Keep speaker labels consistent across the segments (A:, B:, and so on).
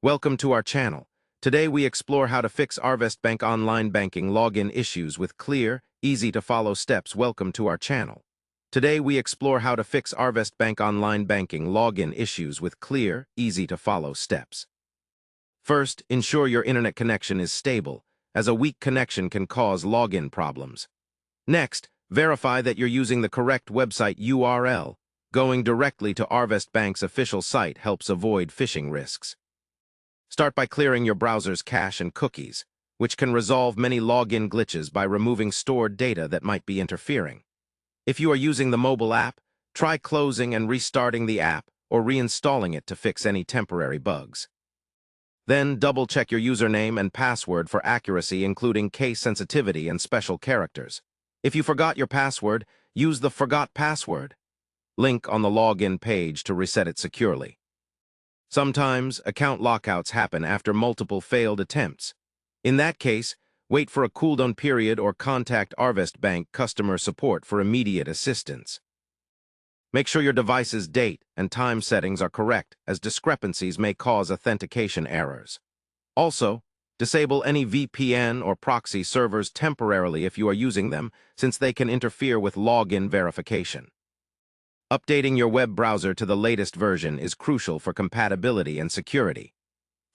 A: Welcome to our channel. Today we explore how to fix Arvest Bank online banking login issues with clear, easy-to-follow steps. Welcome to our channel. Today we explore how to fix Arvest Bank online banking login issues with clear, easy-to-follow steps. First, ensure your internet connection is stable, as a weak connection can cause login problems. Next, verify that you're using the correct website URL. Going directly to Arvest Bank's official site helps avoid phishing risks. Start by clearing your browser's cache and cookies, which can resolve many login glitches by removing stored data that might be interfering. If you are using the mobile app, try closing and restarting the app or reinstalling it to fix any temporary bugs. Then double-check your username and password for accuracy, including case sensitivity and special characters. If you forgot your password, use the Forgot Password link on the login page to reset it securely. Sometimes, account lockouts happen after multiple failed attempts. In that case, wait for a cooldown period or contact Arvest Bank customer support for immediate assistance. Make sure your device's date and time settings are correct, as discrepancies may cause authentication errors. Also, disable any VPN or proxy servers temporarily if you are using them, since they can interfere with login verification. Updating your web browser to the latest version is crucial for compatibility and security.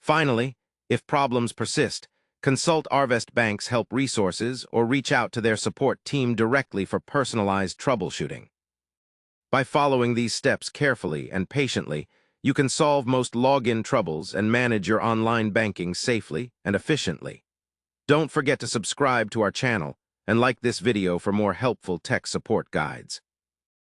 A: Finally, if problems persist, consult Arvest Bank's help resources or reach out to their support team directly for personalized troubleshooting. By following these steps carefully and patiently, you can solve most login troubles and manage your online banking safely and efficiently. Don't forget to subscribe to our channel and like this video for more helpful tech support guides.